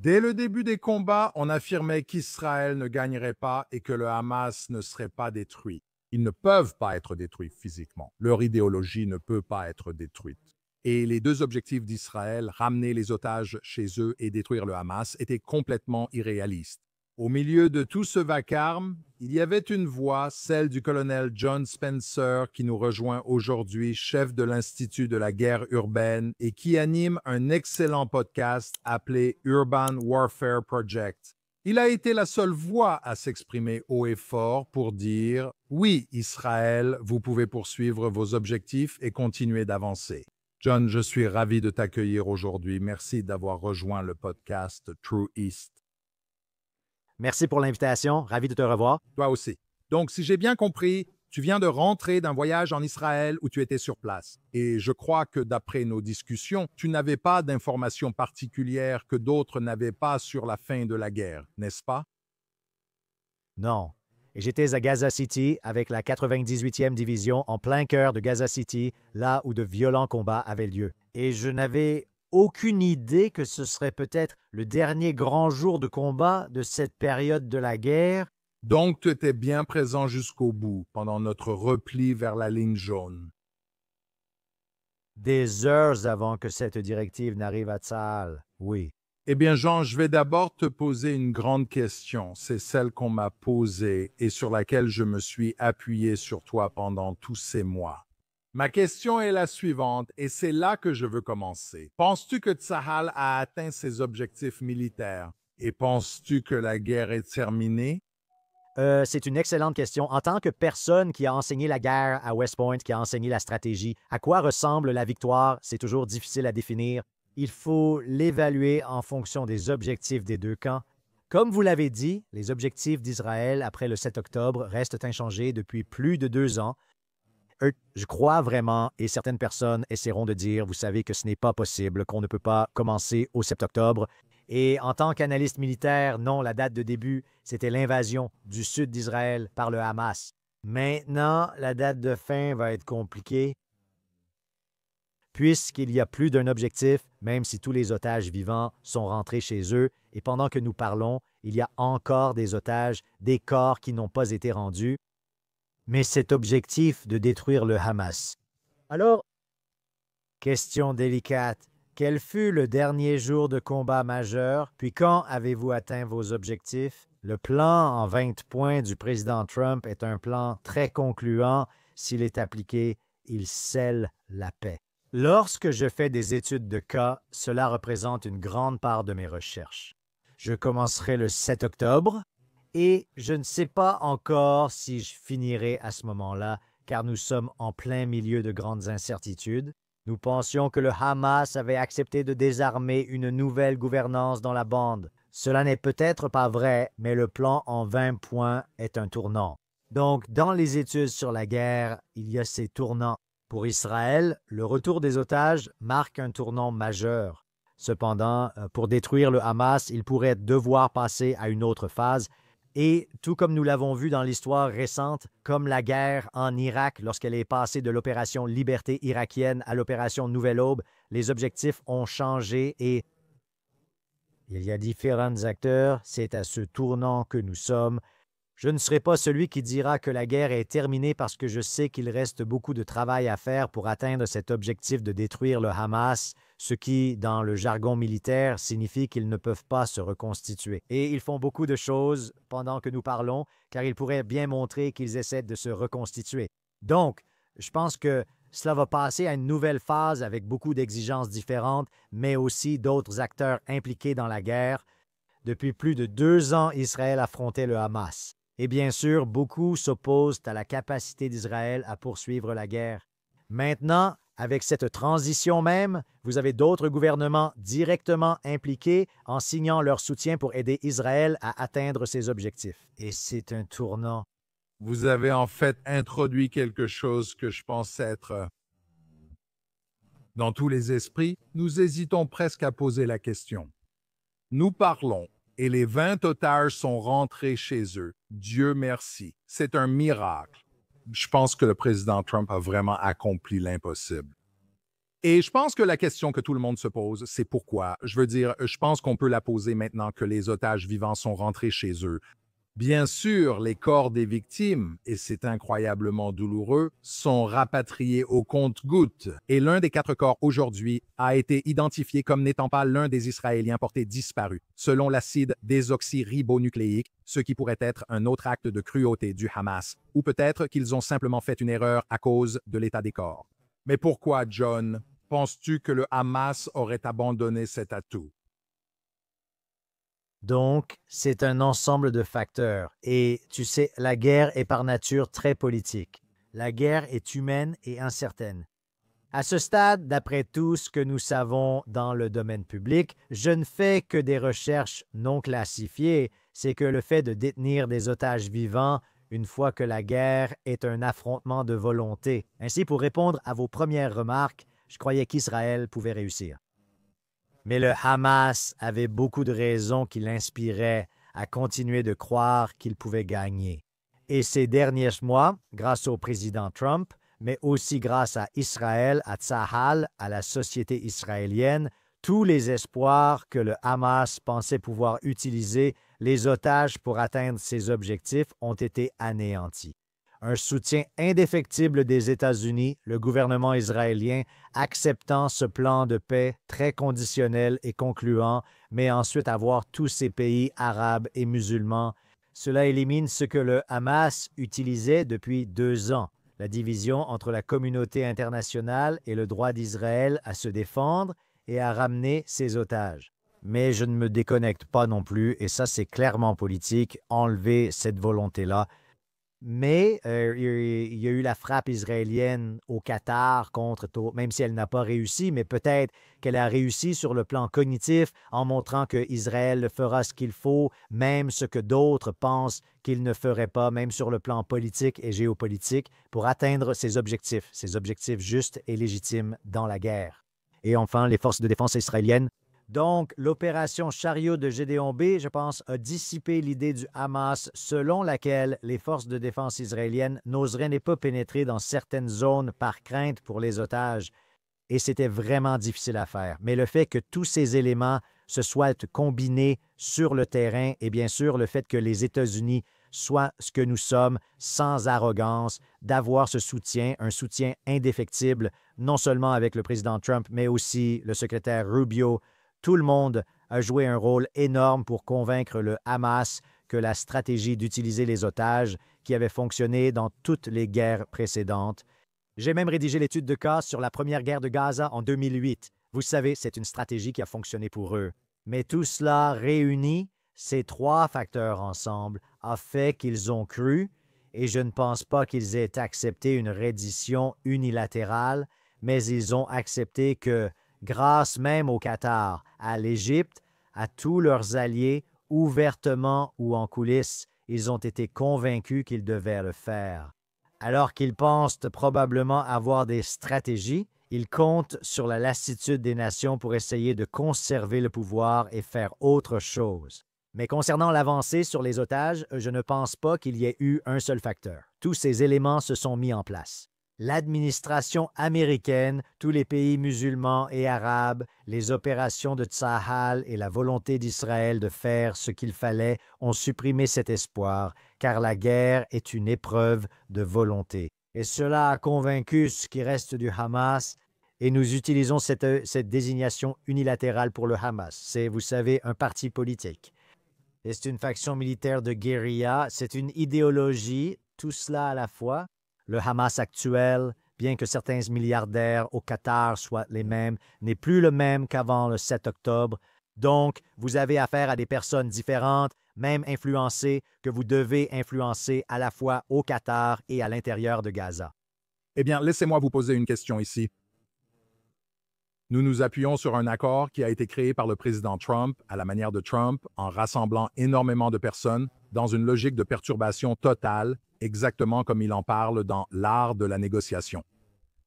Dès le début des combats, on affirmait qu'Israël ne gagnerait pas et que le Hamas ne serait pas détruit. Ils ne peuvent pas être détruits physiquement. Leur idéologie ne peut pas être détruite. Et les deux objectifs d'Israël, ramener les otages chez eux et détruire le Hamas, étaient complètement irréalistes. Au milieu de tout ce vacarme, il y avait une voix, celle du colonel John Spencer, qui nous rejoint aujourd'hui, chef de l'Institut de la guerre urbaine et qui anime un excellent podcast appelé Urban Warfare Project. Il a été la seule voix à s'exprimer haut et fort pour dire « Oui, Israël, vous pouvez poursuivre vos objectifs et continuer d'avancer ». John, je suis ravi de t'accueillir aujourd'hui. Merci d'avoir rejoint le podcast True East. Merci pour l'invitation. Ravi de te revoir. Toi aussi. Donc, si j'ai bien compris, tu viens de rentrer d'un voyage en Israël où tu étais sur place. Et je crois que d'après nos discussions, tu n'avais pas d'informations particulières que d'autres n'avaient pas sur la fin de la guerre, n'est-ce pas? Non. Et j'étais à Gaza City avec la 98e division en plein cœur de Gaza City, là où de violents combats avaient lieu. Et je n'avais aucune idée que ce serait peut-être le dernier grand jour de combat de cette période de la guerre. Donc, tu étais bien présent jusqu'au bout, pendant notre repli vers la ligne jaune. Des heures avant que cette directive n'arrive à Tsahal, oui. Eh bien, Jean, je vais d'abord te poser une grande question. C'est celle qu'on m'a posée et sur laquelle je me suis appuyé sur toi pendant tous ces mois. Ma question est la suivante, et c'est là que je veux commencer. Penses-tu que Tsahal a atteint ses objectifs militaires? Et penses-tu que la guerre est terminée? C'est une excellente question. En tant que personne qui a enseigné la guerre à West Point, qui a enseigné la stratégie, à quoi ressemble la victoire? C'est toujours difficile à définir. Il faut l'évaluer en fonction des objectifs des deux camps. Comme vous l'avez dit, les objectifs d'Israël après le 7 octobre restent inchangés depuis plus de 2 ans. Je crois vraiment, et certaines personnes essaieront de dire, vous savez que ce n'est pas possible, qu'on ne peut pas commencer au 7 octobre. Et en tant qu'analyste militaire, non, la date de début, c'était l'invasion du sud d'Israël par le Hamas. Maintenant, la date de fin va être compliquée, puisqu'il y a plus d'un objectif, même si tous les otages vivants sont rentrés chez eux, et pendant que nous parlons, il y a encore des otages, des corps qui n'ont pas été rendus, mais cet objectif de détruire le Hamas. Alors, question délicate, quel fut le dernier jour de combat majeur, puis quand avez-vous atteint vos objectifs? Le plan en 20 points du président Trump est un plan très concluant. S'il est appliqué, il scelle la paix. Lorsque je fais des études de cas, cela représente une grande part de mes recherches. Je commencerai le 7 octobre et je ne sais pas encore si je finirai à ce moment-là, car nous sommes en plein milieu de grandes incertitudes. Nous pensions que le Hamas avait accepté de désarmer une nouvelle gouvernance dans la bande. Cela n'est peut-être pas vrai, mais le plan en 20 points est un tournant. Donc, dans les études sur la guerre, il y a ces tournants. Pour Israël, le retour des otages marque un tournant majeur. Cependant, pour détruire le Hamas, il pourrait devoir passer à une autre phase. Et tout comme nous l'avons vu dans l'histoire récente, comme la guerre en Irak lorsqu'elle est passée de l'opération Liberté irakienne à l'opération Nouvelle Aube, les objectifs ont changé et il y a différents acteurs. C'est à ce tournant que nous sommes. Je ne serai pas celui qui dira que la guerre est terminée parce que je sais qu'il reste beaucoup de travail à faire pour atteindre cet objectif de détruire le Hamas, ce qui, dans le jargon militaire, signifie qu'ils ne peuvent pas se reconstituer. Et ils font beaucoup de choses pendant que nous parlons, car ils pourraient bien montrer qu'ils essaient de se reconstituer. Donc, je pense que cela va passer à une nouvelle phase avec beaucoup d'exigences différentes, mais aussi d'autres acteurs impliqués dans la guerre. Depuis plus de 2 ans, Israël affrontait le Hamas. Et bien sûr, beaucoup s'opposent à la capacité d'Israël à poursuivre la guerre. Maintenant, avec cette transition même, vous avez d'autres gouvernements directement impliqués en signant leur soutien pour aider Israël à atteindre ses objectifs. Et c'est un tournant. Vous avez en fait introduit quelque chose que je pense être dans tous les esprits. Nous hésitons presque à poser la question. Nous parlons et les 20 otages sont rentrés chez eux. Dieu merci. C'est un miracle. Je pense que le président Trump a vraiment accompli l'impossible. Et je pense que la question que tout le monde se pose, c'est pourquoi. Je veux dire, je pense qu'on peut la poser maintenant que les otages vivants sont rentrés chez eux. Bien sûr, les corps des victimes, et c'est incroyablement douloureux, sont rapatriés au compte-gouttes. Et l'un des 4 corps aujourd'hui a été identifié comme n'étant pas l'un des Israéliens portés disparus, selon l'acide désoxyribonucléique, ce qui pourrait être un autre acte de cruauté du Hamas, ou peut-être qu'ils ont simplement fait une erreur à cause de l'état des corps. Mais pourquoi, John, penses-tu que le Hamas aurait abandonné cet atout? Donc, c'est un ensemble de facteurs. Et tu sais, la guerre est par nature très politique. La guerre est humaine et incertaine. À ce stade, d'après tout ce que nous savons dans le domaine public, je ne fais que des recherches non classifiées. C'est que le fait de détenir des otages vivants, une fois que la guerre est un affrontement de volonté. Ainsi, pour répondre à vos premières remarques, je croyais qu'Israël pouvait réussir. Mais le Hamas avait beaucoup de raisons qui l'inspiraient à continuer de croire qu'il pouvait gagner. Et ces derniers mois, grâce au président Trump, mais aussi grâce à Israël, à Tsahal, à la société israélienne, tous les espoirs que le Hamas pensait pouvoir utiliser les otages pour atteindre ses objectifs ont été anéantis. Un soutien indéfectible des États-Unis, le gouvernement israélien, acceptant ce plan de paix très conditionnel et concluant, mais ensuite avoir tous ces pays arabes et musulmans. Cela élimine ce que le Hamas utilisait depuis 2 ans, la division entre la communauté internationale et le droit d'Israël à se défendre et à ramener ses otages. Mais je ne me déconnecte pas non plus, et ça c'est clairement politique, enlever cette volonté-là. Mais il y a eu la frappe israélienne au Qatar même si elle n'a pas réussi, mais peut-être qu'elle a réussi sur le plan cognitif en montrant qu'Israël fera ce qu'il faut, même ce que d'autres pensent qu'il ne ferait pas, même sur le plan politique et géopolitique, pour atteindre ses objectifs justes et légitimes dans la guerre. Et enfin, les forces de défense israéliennes. Donc, l'opération Chariot de Gédéon B, je pense, a dissipé l'idée du Hamas selon laquelle les forces de défense israéliennes n'oseraient pas pénétrer dans certaines zones par crainte pour les otages. Et c'était vraiment difficile à faire. Mais le fait que tous ces éléments se soient combinés sur le terrain et bien sûr le fait que les États-Unis soient ce que nous sommes, sans arrogance, d'avoir ce soutien, un soutien indéfectible, non seulement avec le président Trump, mais aussi le secrétaire Rubio. Tout le monde a joué un rôle énorme pour convaincre le Hamas que la stratégie d'utiliser les otages, qui avait fonctionné dans toutes les guerres précédentes. J'ai même rédigé l'étude de cas sur la première guerre de Gaza en 2008. Vous savez, c'est une stratégie qui a fonctionné pour eux. Mais tout cela réuni, ces 3 facteurs ensemble, a fait qu'ils ont cru, et je ne pense pas qu'ils aient accepté une reddition unilatérale, mais ils ont accepté que, grâce même au Qatar, à l'Égypte, à tous leurs alliés, ouvertement ou en coulisses, ils ont été convaincus qu'ils devaient le faire. Alors qu'ils pensent probablement avoir des stratégies, ils comptent sur la lassitude des nations pour essayer de conserver le pouvoir et faire autre chose. Mais concernant l'avancée sur les otages, je ne pense pas qu'il y ait eu un seul facteur. Tous ces éléments se sont mis en place. L'administration américaine, tous les pays musulmans et arabes, les opérations de Tsahal et la volonté d'Israël de faire ce qu'il fallait ont supprimé cet espoir, car la guerre est une épreuve de volonté. Et cela a convaincu ce qui reste du Hamas, et nous utilisons cette désignation unilatérale pour le Hamas. C'est, vous savez, un parti politique. Et c'est une faction militaire de guérilla, c'est une idéologie, tout cela à la fois. Le Hamas actuel, bien que certains milliardaires au Qatar soient les mêmes, n'est plus le même qu'avant le 7 octobre. Donc, vous avez affaire à des personnes différentes, même influencées, que vous devez influencer à la fois au Qatar et à l'intérieur de Gaza. Eh bien, laissez-moi vous poser une question ici. Nous nous appuyons sur un accord qui a été créé par le président Trump, à la manière de Trump, en rassemblant énormément de personnes dans une logique de perturbation totale, exactement comme il en parle dans L'art de la négociation.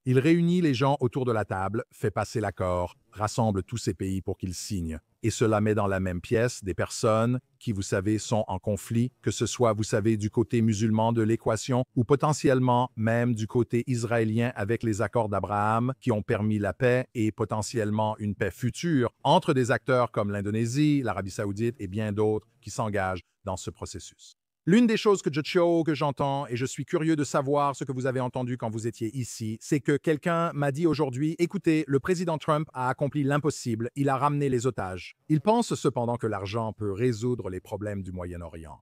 Il réunit les gens autour de la table, fait passer l'accord, rassemble tous ces pays pour qu'ils signent. Et cela met dans la même pièce des personnes qui, vous savez, sont en conflit, que ce soit, vous savez, du côté musulman de l'équation ou potentiellement même du côté israélien avec les accords d'Abraham qui ont permis la paix et potentiellement une paix future entre des acteurs comme l'Indonésie, l'Arabie saoudite et bien d'autres qui s'engagent dans ce processus. L'une des choses que j'entends, et je suis curieux de savoir ce que vous avez entendu quand vous étiez ici, c'est que quelqu'un m'a dit aujourd'hui, écoutez, le président Trump a accompli l'impossible, il a ramené les otages. Il pense cependant que l'argent peut résoudre les problèmes du Moyen-Orient.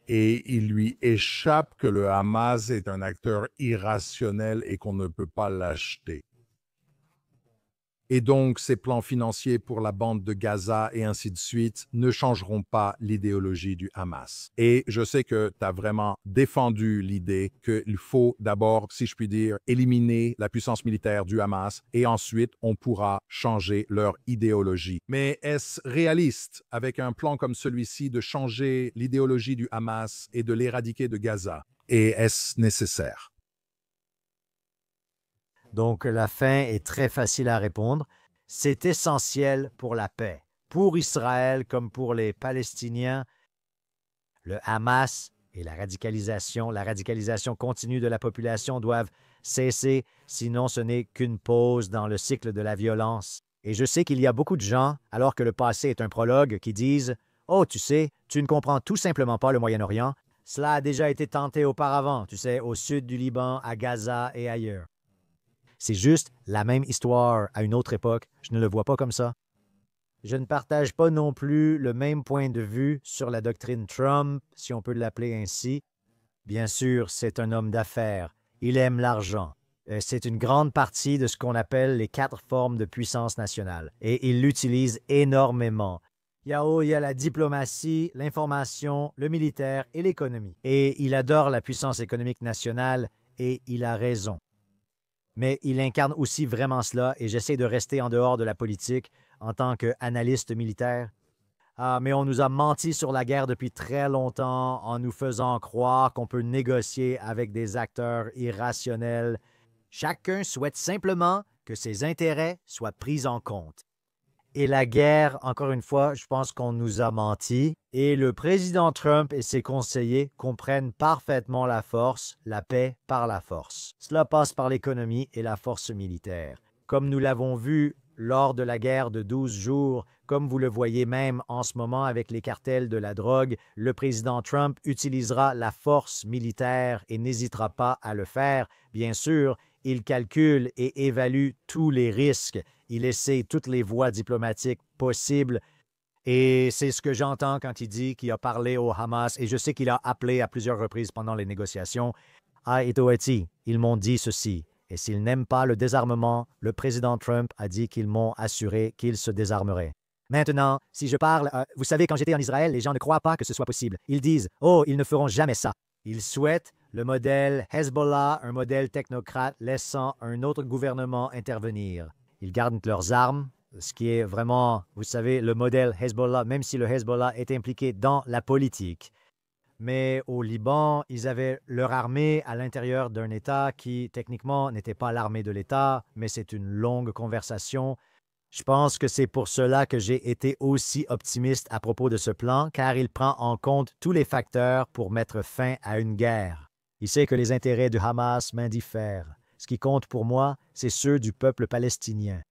Et il lui échappe que le Hamas est un acteur irrationnel et qu'on ne peut pas l'acheter. Et donc, ces plans financiers pour la bande de Gaza et ainsi de suite ne changeront pas l'idéologie du Hamas. Et je sais que tu as vraiment défendu l'idée qu'il faut d'abord, si je puis dire, éliminer la puissance militaire du Hamas et ensuite on pourra changer leur idéologie. Mais est-ce réaliste, avec un plan comme celui-ci, de changer l'idéologie du Hamas et de l'éradiquer de Gaza? Et est-ce nécessaire? Donc, la fin est très facile à répondre. C'est essentiel pour la paix. Pour Israël comme pour les Palestiniens, le Hamas et la radicalisation continue de la population doivent cesser, sinon ce n'est qu'une pause dans le cycle de la violence. Et je sais qu'il y a beaucoup de gens, alors que le passé est un prologue, qui disent « Oh, tu sais, tu ne comprends tout simplement pas le Moyen-Orient. Cela a déjà été tenté auparavant, tu sais, au sud du Liban, à Gaza et ailleurs. » C'est juste la même histoire à une autre époque. Je ne le vois pas comme ça. Je ne partage pas non plus le même point de vue sur la doctrine Trump, si on peut l'appeler ainsi. Bien sûr, c'est un homme d'affaires. Il aime l'argent. C'est une grande partie de ce qu'on appelle les 4 formes de puissance nationale. Et il l'utilise énormément. Il y a la diplomatie, l'information, le militaire et l'économie. Et il adore la puissance économique nationale et il a raison. Mais il incarne aussi vraiment cela et j'essaie de rester en dehors de la politique en tant qu'analyste militaire. Mais on nous a menti sur la guerre depuis très longtemps en nous faisant croire qu'on peut négocier avec des acteurs irrationnels. Chacun souhaite simplement que ses intérêts soient pris en compte. Et la guerre, encore une fois, je pense qu'on nous a menti. Et le président Trump et ses conseillers comprennent parfaitement la force, la paix par la force. Cela passe par l'économie et la force militaire. Comme nous l'avons vu lors de la guerre de 12 jours, comme vous le voyez même en ce moment avec les cartels de la drogue, le président Trump utilisera la force militaire et n'hésitera pas à le faire. Bien sûr, il calcule et évalue tous les risques. Il essaie toutes les voies diplomatiques possibles. Et c'est ce que j'entends quand il dit qu'il a parlé au Hamas. Et je sais qu'il a appelé à plusieurs reprises pendant les négociations. Ah, Etoeti, ils m'ont dit ceci. Et s'ils n'aiment pas le désarmement, le président Trump a dit qu'ils m'ont assuré qu'ils se désarmeraient. Maintenant, si je parle, vous savez, quand j'étais en Israël, les gens ne croient pas que ce soit possible. Ils disent « Oh, ils ne feront jamais ça ». Ils souhaitent le modèle Hezbollah, un modèle technocrate laissant un autre gouvernement intervenir. Ils gardent leurs armes, ce qui est vraiment, vous savez, le modèle Hezbollah, même si le Hezbollah est impliqué dans la politique. Mais au Liban, ils avaient leur armée à l'intérieur d'un État qui, techniquement, n'était pas l'armée de l'État, mais c'est une longue conversation. Je pense que c'est pour cela que j'ai été aussi optimiste à propos de ce plan, car il prend en compte tous les facteurs pour mettre fin à une guerre. Il sait que les intérêts du Hamas m'indiffèrent. Ce qui compte pour moi, c'est ceux du peuple palestinien.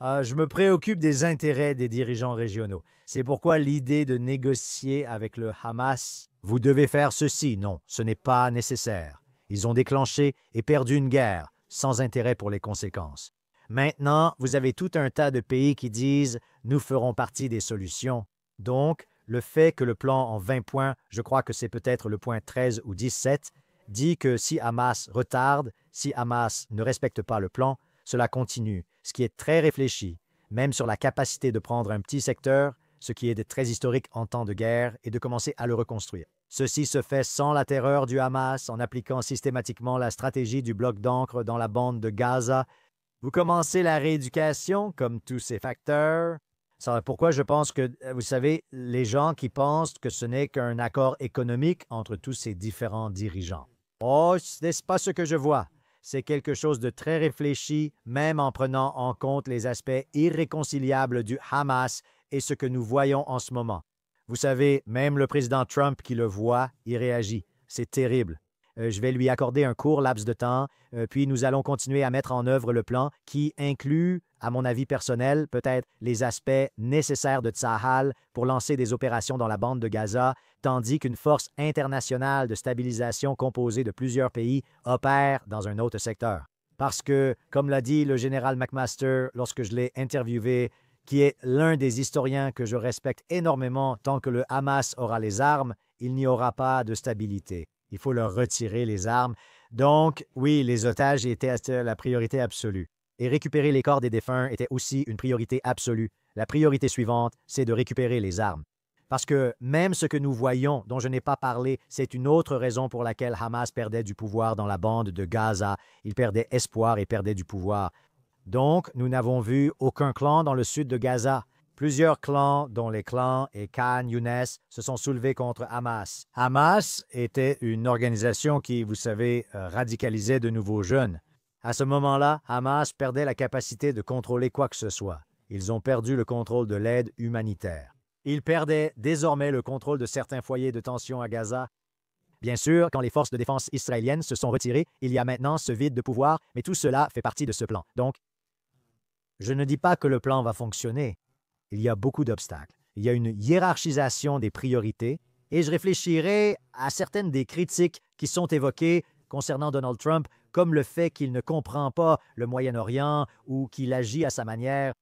Je me préoccupe des intérêts des dirigeants régionaux. C'est pourquoi l'idée de négocier avec le Hamas, vous devez faire ceci, non, ce n'est pas nécessaire. Ils ont déclenché et perdu une guerre, sans intérêt pour les conséquences. Maintenant, vous avez tout un tas de pays qui disent « nous ferons partie des solutions ». Donc, le fait que le plan en 20 points, je crois que c'est peut-être le point 13 ou 17, dit que si Hamas retarde, si Hamas ne respecte pas le plan, cela continue, ce qui est très réfléchi, même sur la capacité de prendre un petit secteur, ce qui est de très historique en temps de guerre, et de commencer à le reconstruire. Ceci se fait sans la terreur du Hamas, en appliquant systématiquement la stratégie du bloc d'encre dans la bande de Gaza. Vous commencez la rééducation, comme tous ces facteurs. C'est pourquoi je pense que, vous savez, les gens qui pensent que ce n'est qu'un accord économique entre tous ces différents dirigeants. Oh, ce n'est pas ce que je vois. C'est quelque chose de très réfléchi, même en prenant en compte les aspects irréconciliables du Hamas et ce que nous voyons en ce moment. Vous savez, même le président Trump qui le voit, il réagit. C'est terrible. Je vais lui accorder un court laps de temps, puis nous allons continuer à mettre en œuvre le plan qui inclut, à mon avis personnel, peut-être les aspects nécessaires de Tsahal pour lancer des opérations dans la bande de Gaza, tandis qu'une force internationale de stabilisation composée de plusieurs pays opère dans un autre secteur. Parce que, comme l'a dit le général McMaster lorsque je l'ai interviewé, qui est l'un des historiens que je respecte énormément, tant que le Hamas aura les armes, il n'y aura pas de stabilité. Il faut leur retirer les armes. Donc, oui, les otages étaient la priorité absolue. Et récupérer les corps des défunts était aussi une priorité absolue. La priorité suivante, c'est de récupérer les armes. Parce que même ce que nous voyons, dont je n'ai pas parlé, c'est une autre raison pour laquelle Hamas perdait du pouvoir dans la bande de Gaza. Il perdait espoir et perdait du pouvoir. Donc, nous n'avons vu aucun clan dans le sud de Gaza. Plusieurs clans, dont les clans et Khan Younes, se sont soulevés contre Hamas. Hamas était une organisation qui, vous savez, radicalisait de nouveaux jeunes. À ce moment-là, Hamas perdait la capacité de contrôler quoi que ce soit. Ils ont perdu le contrôle de l'aide humanitaire. Ils perdaient désormais le contrôle de certains foyers de tension à Gaza. Bien sûr, quand les forces de défense israéliennes se sont retirées, il y a maintenant ce vide de pouvoir, mais tout cela fait partie de ce plan. Donc, je ne dis pas que le plan va fonctionner. Il y a beaucoup d'obstacles. Il y a une hiérarchisation des priorités et je réfléchirai à certaines des critiques qui sont évoquées concernant Donald Trump, comme le fait qu'il ne comprend pas le Moyen-Orient ou qu'il agit à sa manière.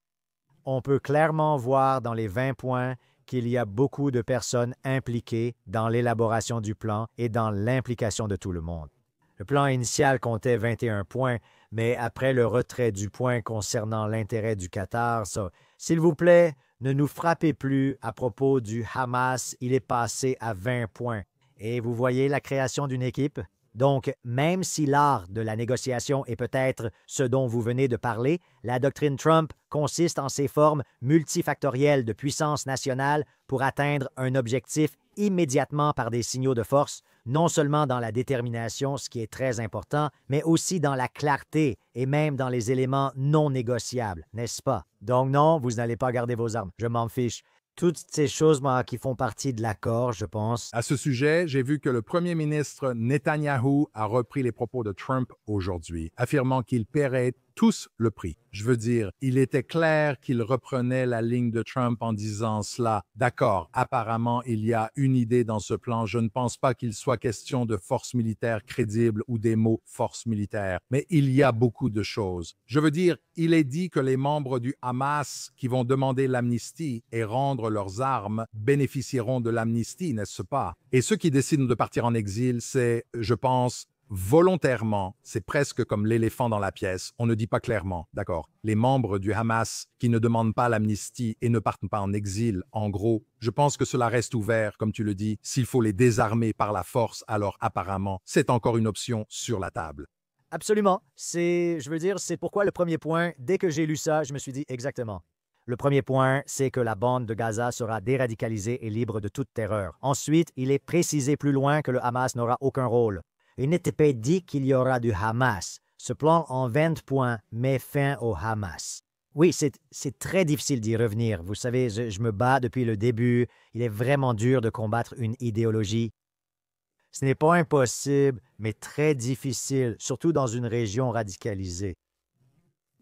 On peut clairement voir dans les 20 points qu'il y a beaucoup de personnes impliquées dans l'élaboration du plan et dans l'implication de tout le monde. Le plan initial comptait 21 points, mais après le retrait du point concernant l'intérêt du Qatar, ça, s'il vous plaît, ne nous frappez plus à propos du Hamas, il est passé à 20 points. Et vous voyez la création d'une équipe? Donc, même si l'art de la négociation est peut-être ce dont vous venez de parler, la doctrine Trump consiste en ses formes multifactorielles de puissance nationale pour atteindre un objectif immédiatement par des signaux de force, non seulement dans la détermination, ce qui est très important, mais aussi dans la clarté et même dans les éléments non négociables, n'est-ce pas? Donc non, vous n'allez pas garder vos armes, je m'en fiche. Toutes ces choses qui font partie de l'accord, je pense. À ce sujet, j'ai vu que le premier ministre Netanyahou a repris les propos de Trump aujourd'hui, affirmant qu'il paierait tous le prix. Je veux dire, il était clair qu'il reprenait la ligne de Trump en disant cela. D'accord, apparemment, il y a une idée dans ce plan. Je ne pense pas qu'il soit question de force militaire crédible ou des mots force militaire, mais il y a beaucoup de choses. Je veux dire, il est dit que les membres du Hamas qui vont demander l'amnistie et rendre leurs armes bénéficieront de l'amnistie, n'est-ce pas? Et ceux qui décident de partir en exil, c'est, je pense, volontairement, c'est presque comme l'éléphant dans la pièce, on ne dit pas clairement, d'accord, les membres du Hamas qui ne demandent pas l'amnistie et ne partent pas en exil, en gros, je pense que cela reste ouvert, comme tu le dis, s'il faut les désarmer par la force, alors apparemment, c'est encore une option sur la table. Absolument. C'est pourquoi le premier point, dès que j'ai lu ça, je me suis dit exactement. Le premier point, c'est que la bande de Gaza sera déradicalisée et libre de toute terreur. Ensuite, il est précisé plus loin que le Hamas n'aura aucun rôle. Il n'était pas dit qu'il y aura du Hamas. Ce plan en 20 points met fin au Hamas. Oui, c'est très difficile d'y revenir. Vous savez, je me bats depuis le début. Il est vraiment dur de combattre une idéologie. Ce n'est pas impossible, mais très difficile, surtout dans une région radicalisée.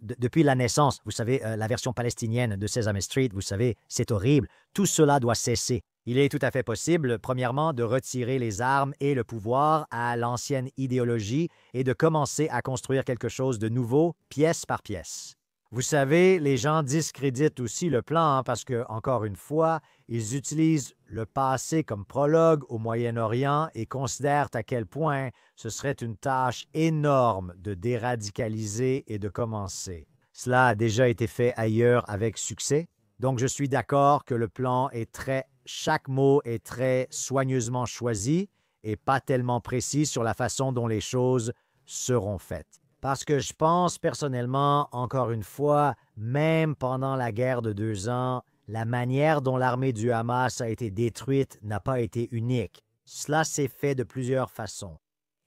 Depuis la naissance, vous savez, la version palestinienne de Sesame Street, vous savez, c'est horrible. Tout cela doit cesser. Il est tout à fait possible, premièrement, de retirer les armes et le pouvoir à l'ancienne idéologie et de commencer à construire quelque chose de nouveau, pièce par pièce. Vous savez, les gens discréditent aussi le plan parce que, encore une fois, ils utilisent le passé comme prologue au Moyen-Orient et considèrent à quel point ce serait une tâche énorme de déradicaliser et de commencer. Cela a déjà été fait ailleurs avec succès, donc je suis d'accord que le plan est chaque mot est très soigneusement choisi et pas tellement précis sur la façon dont les choses seront faites. Parce que je pense personnellement, encore une fois, même pendant la guerre de 2 ans, la manière dont l'armée du Hamas a été détruite n'a pas été unique. Cela s'est fait de plusieurs façons.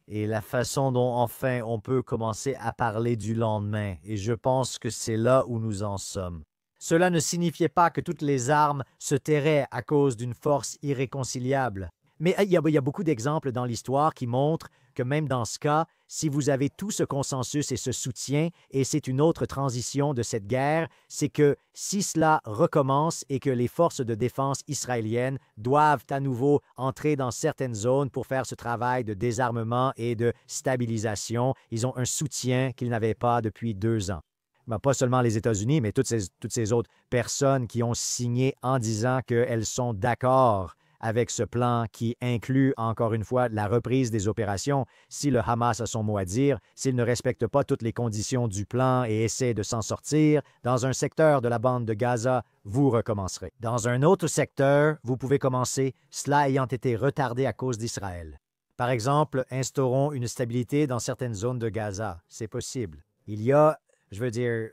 Et la façon dont enfin on peut commencer à parler du lendemain, et je pense que c'est là où nous en sommes. Cela ne signifiait pas que toutes les armes se tairaient à cause d'une force irréconciliable. Mais il y a beaucoup d'exemples dans l'histoire qui montrent que même dans ce cas, si vous avez tout ce consensus et ce soutien, et c'est une autre transition de cette guerre, c'est que si cela recommence et que les forces de défense israéliennes doivent à nouveau entrer dans certaines zones pour faire ce travail de désarmement et de stabilisation, ils ont un soutien qu'ils n'avaient pas depuis 2 ans. Ben, pas seulement les États-Unis, mais toutes ces autres personnes qui ont signé en disant qu'elles sont d'accord avec ce plan qui inclut, encore une fois, la reprise des opérations. Si le Hamas a son mot à dire, s'il ne respecte pas toutes les conditions du plan et essaie de s'en sortir, dans un secteur de la bande de Gaza, vous recommencerez. Dans un autre secteur, vous pouvez commencer, cela ayant été retardé à cause d'Israël. Par exemple, instaurons une stabilité dans certaines zones de Gaza. C'est possible.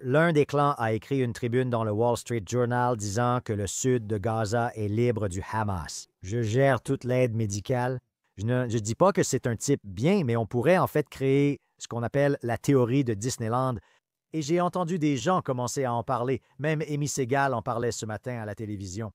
L'un des clans a écrit une tribune dans le Wall Street Journal disant que le sud de Gaza est libre du Hamas. Je gère toute l'aide médicale. Je ne dis pas que c'est un type bien, mais on pourrait en fait créer ce qu'on appelle la théorie de Disneyland. Et j'ai entendu des gens commencer à en parler. Même Amy Segal en parlait ce matin à la télévision.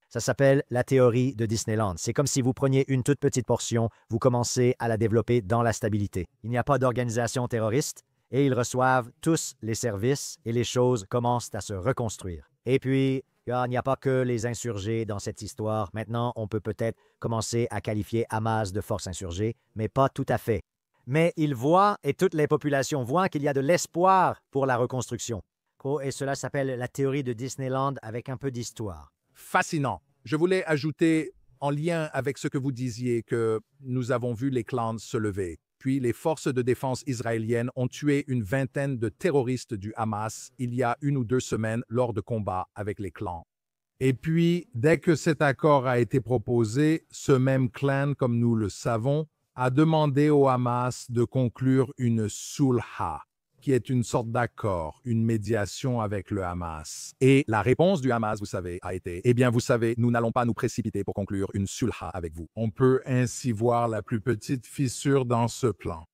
Ça s'appelle la théorie de Disneyland. C'est comme si vous preniez une toute petite portion, vous commencez à la développer dans la stabilité. Il n'y a pas d'organisation terroriste. Et ils reçoivent tous les services et les choses commencent à se reconstruire. Et puis, il n'y a pas que les insurgés dans cette histoire. Maintenant, on peut peut-être commencer à qualifier Hamas de force insurgée, mais pas tout à fait. Mais ils voient, et toutes les populations voient, qu'il y a de l'espoir pour la reconstruction. Et cela s'appelle la théorie de Disneyland avec un peu d'histoire. Fascinant. Je voulais ajouter, en lien avec ce que vous disiez, que nous avons vu les clans se lever. Puis les forces de défense israéliennes ont tué une vingtaine de terroristes du Hamas il y a 1 ou 2 semaines lors de combats avec les clans. Et puis, dès que cet accord a été proposé, ce même clan, comme nous le savons, a demandé au Hamas de conclure une sulha, qui est une sorte d'accord, une médiation avec le Hamas. Et la réponse du Hamas, vous savez, a été « Eh bien, vous savez, nous n'allons pas nous précipiter pour conclure une sulha avec vous. » On peut ainsi voir la plus petite fissure dans ce plan.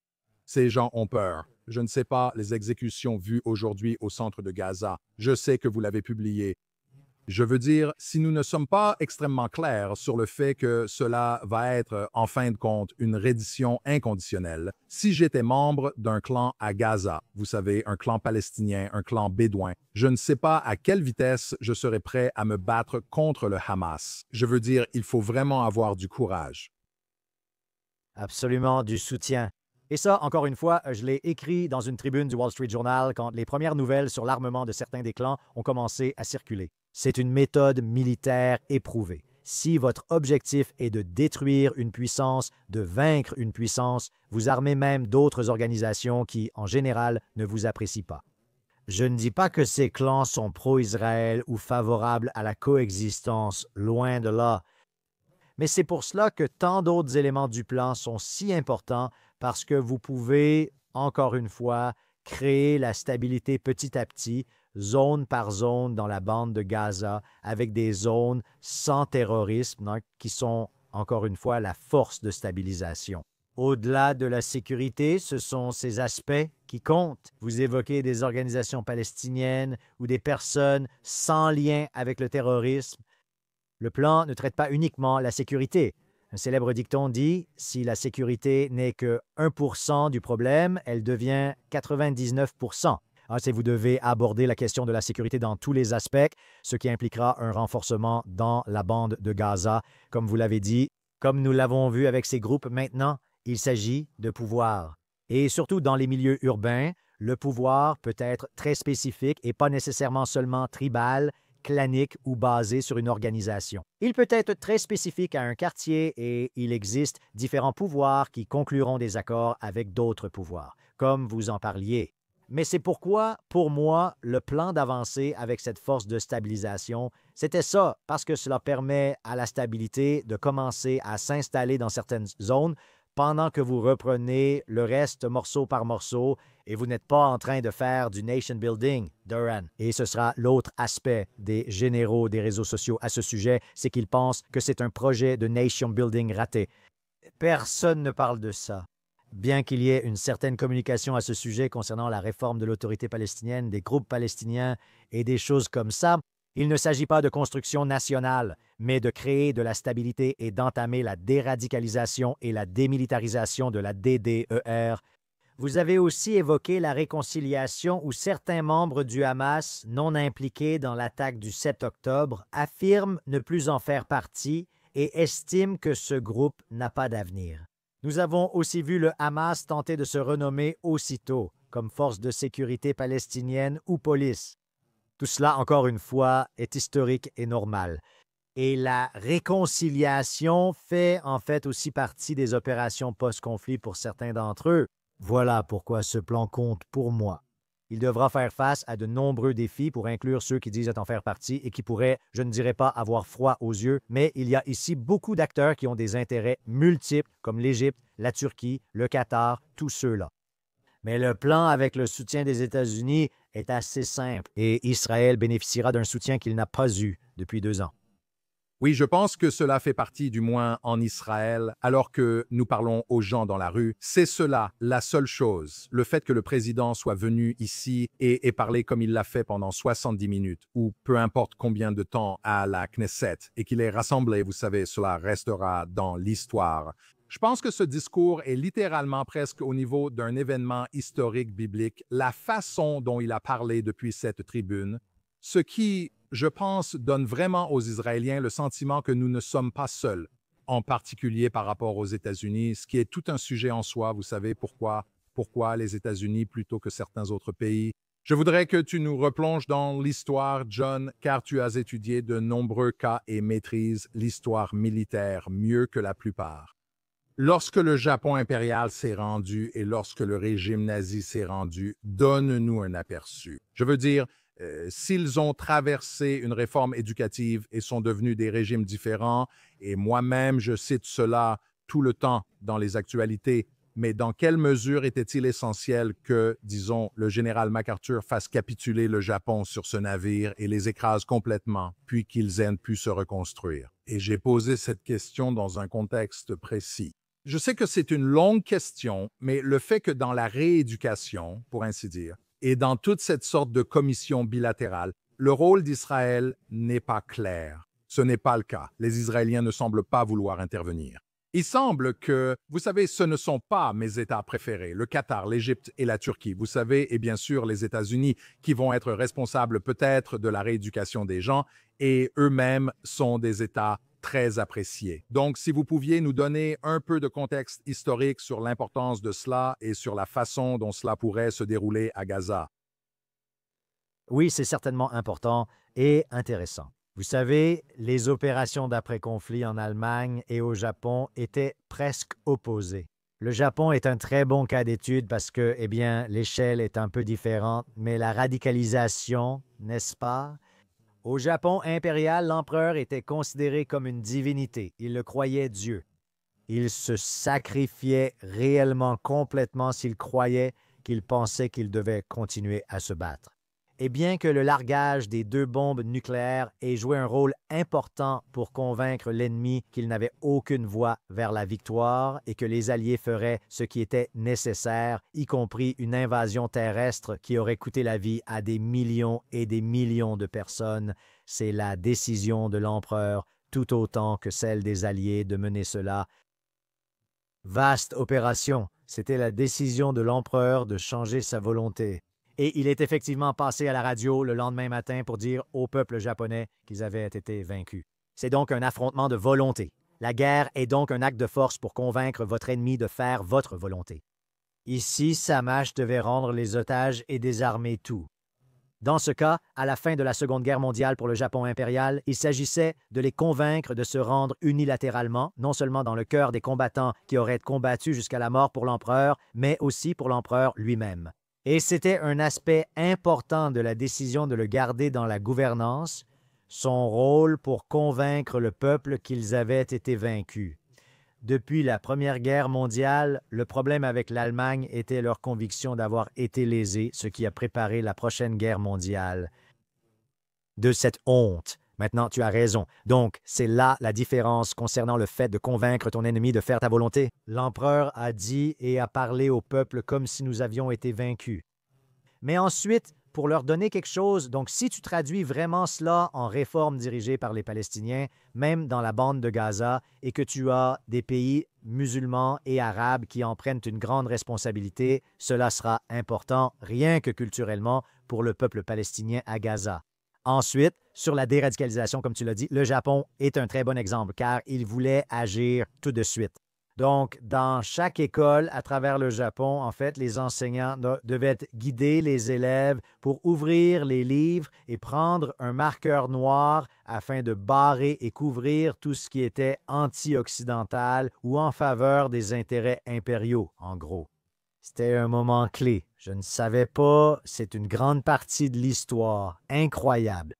Ces gens ont peur. Je ne sais pas les exécutions vues aujourd'hui au centre de Gaza. Je sais que vous l'avez publié. Je veux dire, si nous ne sommes pas extrêmement clairs sur le fait que cela va être, en fin de compte, une reddition inconditionnelle, si j'étais membre d'un clan à Gaza, vous savez, un clan palestinien, un clan bédouin, je ne sais pas à quelle vitesse je serais prêt à me battre contre le Hamas. Je veux dire, il faut vraiment avoir du courage. Absolument, du soutien. Et ça, encore une fois, je l'ai écrit dans une tribune du Wall Street Journal quand les premières nouvelles sur l'armement de certains des clans ont commencé à circuler. C'est une méthode militaire éprouvée. Si votre objectif est de détruire une puissance, de vaincre une puissance, vous armez même d'autres organisations qui, en général, ne vous apprécient pas. Je ne dis pas que ces clans sont pro-Israël ou favorables à la coexistence, loin de là. Mais c'est pour cela que tant d'autres éléments du plan sont si importants parce que vous pouvez, encore une fois, créer la stabilité petit à petit, zone par zone dans la bande de Gaza, avec des zones sans terrorisme, donc, qui sont, encore une fois, la force de stabilisation. Au-delà de la sécurité, ce sont ces aspects qui comptent. Vous évoquez des organisations palestiniennes ou des personnes sans lien avec le terrorisme. Le plan ne traite pas uniquement la sécurité. Un célèbre dicton dit « Si la sécurité n'est que 1% du problème, elle devient 99%. » Vous devez aborder la question de la sécurité dans tous les aspects, ce qui impliquera un renforcement dans la bande de Gaza. Comme vous l'avez dit, comme nous l'avons vu avec ces groupes maintenant, il s'agit de pouvoir. Et surtout dans les milieux urbains, le pouvoir peut être très spécifique et pas nécessairement seulement tribal, clanique ou basé sur une organisation. Il peut être très spécifique à un quartier et il existe différents pouvoirs qui concluront des accords avec d'autres pouvoirs, comme vous en parliez. Mais c'est pourquoi, pour moi, le plan d'avancer avec cette force de stabilisation, c'était ça, parce que cela permet à la stabilité de commencer à s'installer dans certaines zones pendant que vous reprenez le reste morceau par morceau et vous n'êtes pas en train de faire du nation building, Duran. Et ce sera l'autre aspect des généraux des réseaux sociaux à ce sujet, c'est qu'ils pensent que c'est un projet de nation building raté. Personne ne parle de ça. Bien qu'il y ait une certaine communication à ce sujet concernant la réforme de l'autorité palestinienne, des groupes palestiniens et des choses comme ça, il ne s'agit pas de construction nationale, mais de créer de la stabilité et d'entamer la déradicalisation et la démilitarisation de la DDER. Vous avez aussi évoqué la réconciliation où certains membres du Hamas, non impliqués dans l'attaque du 7 octobre, affirment ne plus en faire partie et estiment que ce groupe n'a pas d'avenir. Nous avons aussi vu le Hamas tenter de se renommer aussitôt comme force de sécurité palestinienne ou police. Tout cela, encore une fois, est historique et normal. Et la réconciliation fait en fait aussi partie des opérations post-conflit pour certains d'entre eux. Voilà pourquoi ce plan compte pour moi. Il devra faire face à de nombreux défis pour inclure ceux qui disent en faire partie et qui pourraient, je ne dirais pas avoir froid aux yeux, mais il y a ici beaucoup d'acteurs qui ont des intérêts multiples, comme l'Égypte, la Turquie, le Qatar, tous ceux-là. Mais le plan avec le soutien des États-Unis est assez simple et Israël bénéficiera d'un soutien qu'il n'a pas eu depuis 2 ans. Oui, je pense que cela fait partie, du moins en Israël, alors que nous parlons aux gens dans la rue. C'est cela, la seule chose. Le fait que le président soit venu ici et ait parlé comme il l'a fait pendant 70 minutes, ou peu importe combien de temps à la Knesset, et qu'il ait rassemblé, vous savez, cela restera dans l'histoire. Je pense que ce discours est littéralement presque au niveau d'un événement historique biblique, la façon dont il a parlé depuis cette tribune, ce qui, je pense, donne vraiment aux Israéliens le sentiment que nous ne sommes pas seuls, en particulier par rapport aux États-Unis, ce qui est tout un sujet en soi. Vous savez pourquoi les États-Unis plutôt que certains autres pays. Je voudrais que tu nous replonges dans l'histoire, John, car tu as étudié de nombreux cas et maîtrises l'histoire militaire mieux que la plupart. Lorsque le Japon impérial s'est rendu et lorsque le régime nazi s'est rendu, donne-nous un aperçu. Je veux dire, s'ils ont traversé une réforme éducative et sont devenus des régimes différents, et moi-même je cite cela tout le temps dans les actualités, mais dans quelle mesure était-il essentiel que, disons, le général MacArthur fasse capituler le Japon sur ce navire et les écrase complètement, puis qu'ils aient pu se reconstruire? Et j'ai posé cette question dans un contexte précis. Je sais que c'est une longue question, mais le fait que dans la rééducation, pour ainsi dire, et dans toute cette sorte de commission bilatérale, le rôle d'Israël n'est pas clair. Ce n'est pas le cas. Les Israéliens ne semblent pas vouloir intervenir. Il semble que, vous savez, ce ne sont pas mes États préférés, le Qatar, l'Égypte et la Turquie, vous savez, et bien sûr les États-Unis, qui vont être responsables peut-être de la rééducation des gens, et eux-mêmes sont des États très appréciés. Donc, si vous pouviez nous donner un peu de contexte historique sur l'importance de cela et sur la façon dont cela pourrait se dérouler à Gaza. Oui, c'est certainement important et intéressant. Vous savez, les opérations d'après-conflit en Allemagne et au Japon étaient presque opposées. Le Japon est un très bon cas d'étude parce que, eh bien, l'échelle est un peu différente, mais la radicalisation, n'est-ce pas? Au Japon impérial, l'empereur était considéré comme une divinité. Il le croyait Dieu. Il se sacrifiait réellement complètement s'il croyait qu'il pensait qu'il devait continuer à se battre. Et bien que le largage des 2 bombes nucléaires ait joué un rôle important pour convaincre l'ennemi qu'il n'avait aucune voie vers la victoire et que les Alliés feraient ce qui était nécessaire, y compris une invasion terrestre qui aurait coûté la vie à des millions et des millions de personnes, c'est la décision de l'empereur, tout autant que celle des Alliés, de mener cela. Vaste opération, c'était la décision de l'empereur de changer sa volonté. Et il est effectivement passé à la radio le lendemain matin pour dire au peuple japonais qu'ils avaient été vaincus. C'est donc un affrontement de volonté. La guerre est donc un acte de force pour convaincre votre ennemi de faire votre volonté. Ici, Samash devait rendre les otages et désarmer tout. Dans ce cas, à la fin de la Seconde Guerre mondiale pour le Japon impérial, il s'agissait de les convaincre de se rendre unilatéralement, non seulement dans le cœur des combattants qui auraient combattu jusqu'à la mort pour l'empereur, mais aussi pour l'empereur lui-même. Et c'était un aspect important de la décision de le garder dans la gouvernance, son rôle pour convaincre le peuple qu'ils avaient été vaincus. Depuis la Première Guerre mondiale, le problème avec l'Allemagne était leur conviction d'avoir été lésée, ce qui a préparé la prochaine guerre mondiale. De cette honte, Maintenant, tu as raison. Donc, c'est là la différence concernant le fait de convaincre ton ennemi de faire ta volonté. L'empereur a dit et a parlé au peuple comme si nous avions été vaincus. Mais ensuite, pour leur donner quelque chose, donc si tu traduis vraiment cela en réforme dirigée par les Palestiniens, même dans la bande de Gaza, et que tu as des pays musulmans et arabes qui en prennent une grande responsabilité, cela sera important, rien que culturellement, pour le peuple palestinien à Gaza. Ensuite, sur la déradicalisation, comme tu l'as dit, le Japon est un très bon exemple car il voulait agir tout de suite. Donc, dans chaque école à travers le Japon, en fait, les enseignants devaient guider les élèves pour ouvrir les livres et prendre un marqueur noir afin de barrer et couvrir tout ce qui était anti-occidental ou en faveur des intérêts impériaux, en gros. C'était un moment clé. Je ne savais pas, c'est une grande partie de l'histoire. Incroyable.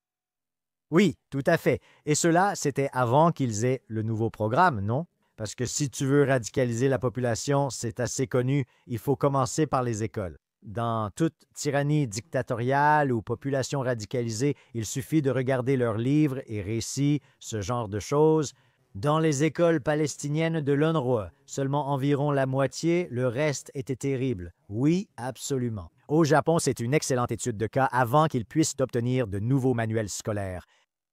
Oui, tout à fait. Et cela, c'était avant qu'ils aient le nouveau programme, non? Parce que si tu veux radicaliser la population, c'est assez connu, il faut commencer par les écoles. Dans toute tyrannie dictatoriale ou population radicalisée, il suffit de regarder leurs livres et récits, ce genre de choses. Dans les écoles palestiniennes de l'UNRWA, seulement environ la moitié, le reste était terrible. Oui, absolument. Au Japon, c'est une excellente étude de cas avant qu'ils puissent obtenir de nouveaux manuels scolaires.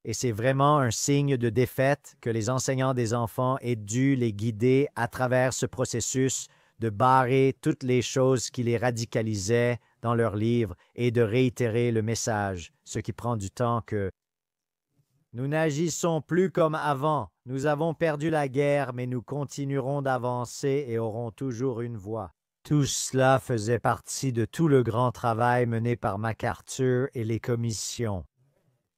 Et c'est vraiment un signe de défaite que les enseignants des enfants aient dû les guider à travers ce processus de barrer toutes les choses qui les radicalisaient dans leurs livres et de réitérer le message, ce qui prend du temps que nous n'agissons plus comme avant. Nous avons perdu la guerre, mais nous continuerons d'avancer et aurons toujours une voix. Tout cela faisait partie de tout le grand travail mené par MacArthur et les commissions.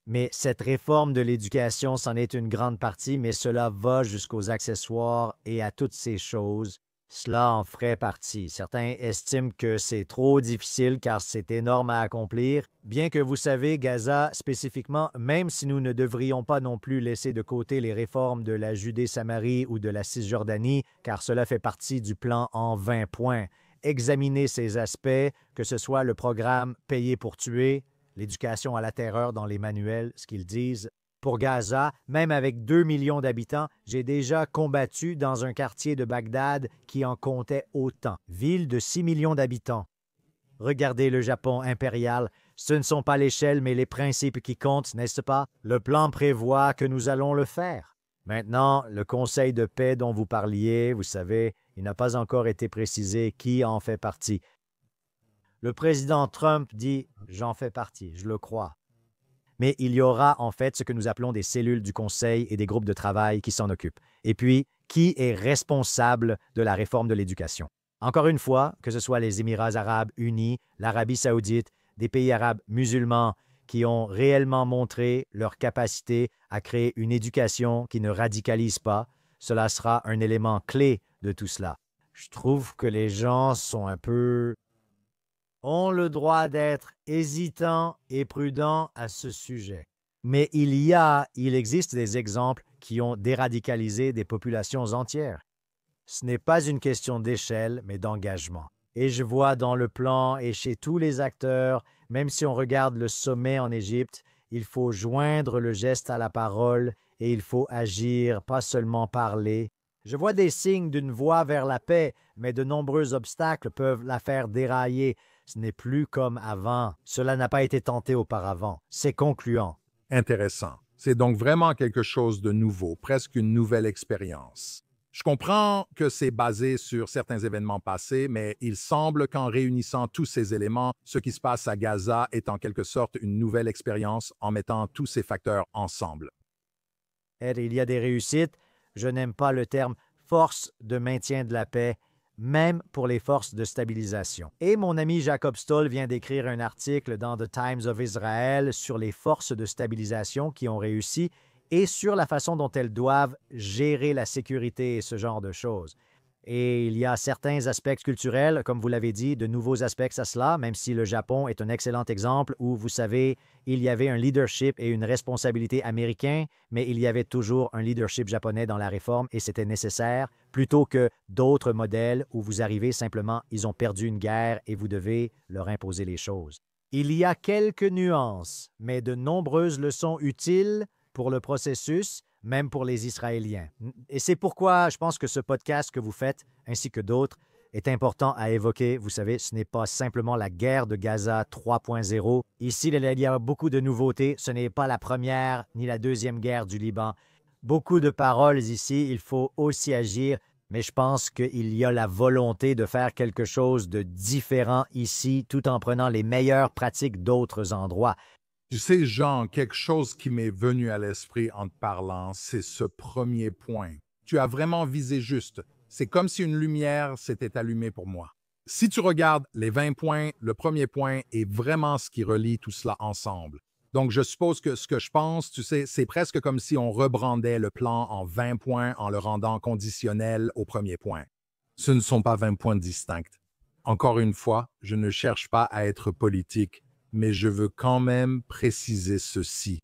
Mais cette réforme de l'éducation, c'en est une grande partie, mais cela va jusqu'aux accessoires et à toutes ces choses. Cela en ferait partie. Certains estiment que c'est trop difficile car c'est énorme à accomplir. Bien que vous savez, Gaza spécifiquement, même si nous ne devrions pas non plus laisser de côté les réformes de la Judée-Samarie ou de la Cisjordanie, car cela fait partie du plan en 20 points. Examiner ces aspects, que ce soit le programme Payer pour tuer, l'éducation à la terreur dans les manuels, ce qu'ils disent. Pour Gaza, même avec 2 millions d'habitants, j'ai déjà combattu dans un quartier de Bagdad qui en comptait autant. Ville de 6 millions d'habitants. Regardez le Japon impérial. Ce ne sont pas l'échelle, mais les principes qui comptent, n'est-ce pas? Le plan prévoit que nous allons le faire. Maintenant, le Conseil de paix dont vous parliez, vous savez, il n'a pas encore été précisé qui en fait partie. Le président Trump dit « j'en fais partie, je le crois ». Mais il y aura en fait ce que nous appelons des cellules du Conseil et des groupes de travail qui s'en occupent. Et puis, qui est responsable de la réforme de l'éducation? Encore une fois, que ce soit les Émirats arabes unis, l'Arabie saoudite, des pays arabes musulmans qui ont réellement montré leur capacité à créer une éducation qui ne radicalise pas, cela sera un élément clé de tout cela. Je trouve que les gens sont un peu ont le droit d'être hésitants et prudents à ce sujet. Mais il existe des exemples qui ont déradicalisé des populations entières. Ce n'est pas une question d'échelle, mais d'engagement. Et je vois dans le plan et chez tous les acteurs, même si on regarde le sommet en Égypte, il faut joindre le geste à la parole et il faut agir, pas seulement parler. Je vois des signes d'une voie vers la paix, mais de nombreux obstacles peuvent la faire dérailler. Ce n'est plus comme avant. Cela n'a pas été tenté auparavant. C'est concluant. Intéressant. C'est donc vraiment quelque chose de nouveau, presque une nouvelle expérience. Je comprends que c'est basé sur certains événements passés, mais il semble qu'en réunissant tous ces éléments, ce qui se passe à Gaza est en quelque sorte une nouvelle expérience en mettant tous ces facteurs ensemble. Il y a des réussites. Je n'aime pas le terme « force de maintien de la paix », même pour les forces de stabilisation. Et mon ami Jacob Stoll vient d'écrire un article dans The Times of Israel sur les forces de stabilisation qui ont réussi et sur la façon dont elles doivent gérer la sécurité et ce genre de choses. Et il y a certains aspects culturels, comme vous l'avez dit, de nouveaux aspects à cela, même si le Japon est un excellent exemple où, vous savez, il y avait un leadership et une responsabilité américain, mais il y avait toujours un leadership japonais dans la réforme et c'était nécessaire, plutôt que d'autres modèles où vous arrivez simplement, ils ont perdu une guerre et vous devez leur imposer les choses. Il y a quelques nuances, mais de nombreuses leçons utiles pour le processus, même pour les Israéliens. Et c'est pourquoi je pense que ce podcast que vous faites, ainsi que d'autres, est important à évoquer. Vous savez, ce n'est pas simplement la guerre de Gaza 3.0. Ici, il y a beaucoup de nouveautés. Ce n'est pas la première ni la deuxième guerre du Liban. Beaucoup de paroles ici. Il faut aussi agir. Mais je pense qu'il y a la volonté de faire quelque chose de différent ici, tout en prenant les meilleures pratiques d'autres endroits. Tu sais, Jean, quelque chose qui m'est venu à l'esprit en te parlant, c'est ce premier point. Tu as vraiment visé juste. C'est comme si une lumière s'était allumée pour moi. Si tu regardes les 20 points, le premier point est vraiment ce qui relie tout cela ensemble. Donc, je suppose que ce que je pense, tu sais, c'est presque comme si on rebrandait le plan en 20 points en le rendant conditionnel au premier point. Ce ne sont pas 20 points distincts. Encore une fois, je ne cherche pas à être politique, mais je veux quand même préciser ceci.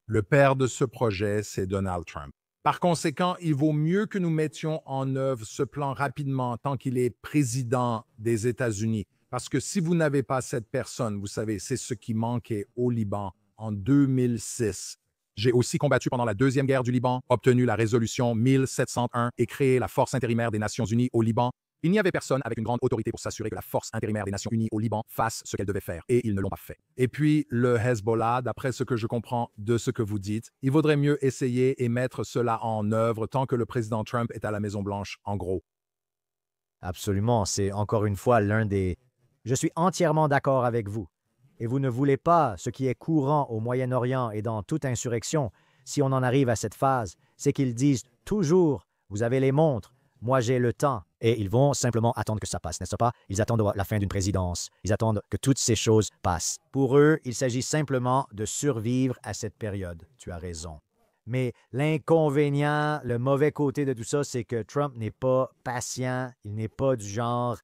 Le père de ce projet, c'est Donald Trump. Par conséquent, il vaut mieux que nous mettions en œuvre ce plan rapidement tant qu'il est président des États-Unis. Parce que si vous n'avez pas cette personne, vous savez, c'est ce qui manquait au Liban en 2006. J'ai aussi combattu pendant la Deuxième Guerre du Liban, obtenu la résolution 1701 et créé la Force intérimaire des Nations unies au Liban. Il n'y avait personne avec une grande autorité pour s'assurer que la Force intérimaire des Nations unies au Liban fasse ce qu'elle devait faire, et ils ne l'ont pas fait. Et puis, le Hezbollah, d'après ce que je comprends de ce que vous dites, il vaudrait mieux essayer et mettre cela en œuvre tant que le président Trump est à la Maison-Blanche, en gros. Absolument, c'est encore une fois l'un des... Je suis entièrement d'accord avec vous. Et vous ne voulez pas ce qui est courant au Moyen-Orient et dans toute insurrection, si on en arrive à cette phase, c'est qu'ils disent toujours, vous avez les montres, moi j'ai le temps. Et ils vont simplement attendre que ça passe, n'est-ce pas? Ils attendent la fin d'une présidence. Ils attendent que toutes ces choses passent. Pour eux, il s'agit simplement de survivre à cette période. Tu as raison. Mais l'inconvénient, le mauvais côté de tout ça, c'est que Trump n'est pas patient. Il n'est pas du genre...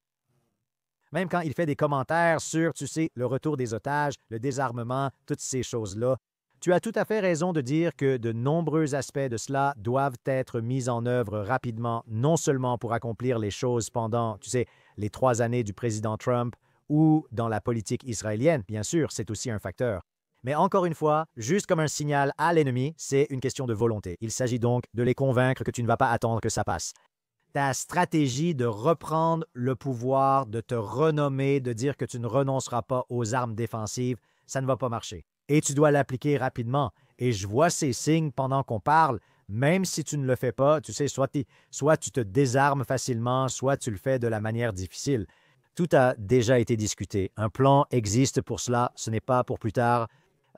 Même quand il fait des commentaires sur, tu sais, le retour des otages, le désarmement, toutes ces choses-là, tu as tout à fait raison de dire que de nombreux aspects de cela doivent être mis en œuvre rapidement, non seulement pour accomplir les choses pendant, tu sais, les 3 années du président Trump ou dans la politique israélienne, bien sûr, c'est aussi un facteur. Mais encore une fois, juste comme un signal à l'ennemi, c'est une question de volonté. Il s'agit donc de les convaincre que tu ne vas pas attendre que ça passe. Ta stratégie de reprendre le pouvoir, de te renommer, de dire que tu ne renonceras pas aux armes défensives, ça ne va pas marcher. Et tu dois l'appliquer rapidement. Et je vois ces signes pendant qu'on parle, même si tu ne le fais pas, tu sais, soit tu te désarmes facilement, soit tu le fais de la manière difficile. Tout a déjà été discuté. Un plan existe pour cela, ce n'est pas pour plus tard.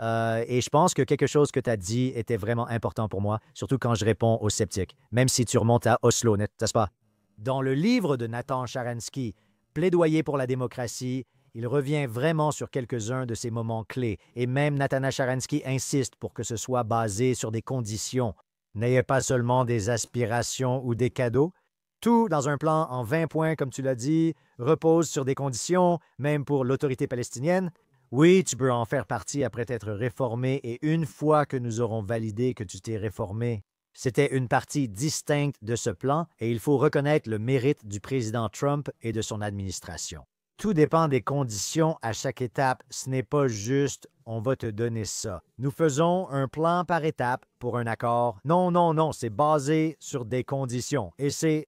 Et je pense que quelque chose que tu as dit était vraiment important pour moi, surtout quand je réponds aux sceptiques, même si tu remontes à Oslo, n'est-ce pas? Dans le livre de Nathan Sharansky, Plaidoyer pour la démocratie, il revient vraiment sur quelques-uns de ces moments clés, et même Nathan Sharansky insiste pour que ce soit basé sur des conditions. N'ayez pas seulement des aspirations ou des cadeaux. Tout dans un plan en 20 points, comme tu l'as dit, repose sur des conditions, même pour l'autorité palestinienne. Oui, tu peux en faire partie après t'être réformé, et une fois que nous aurons validé que tu t'es réformé, c'était une partie distincte de ce plan, et il faut reconnaître le mérite du président Trump et de son administration. Tout dépend des conditions à chaque étape. Ce n'est pas juste « on va te donner ça ». Nous faisons un plan par étape pour un accord. Non, non, non, c'est basé sur des conditions. Et c'est...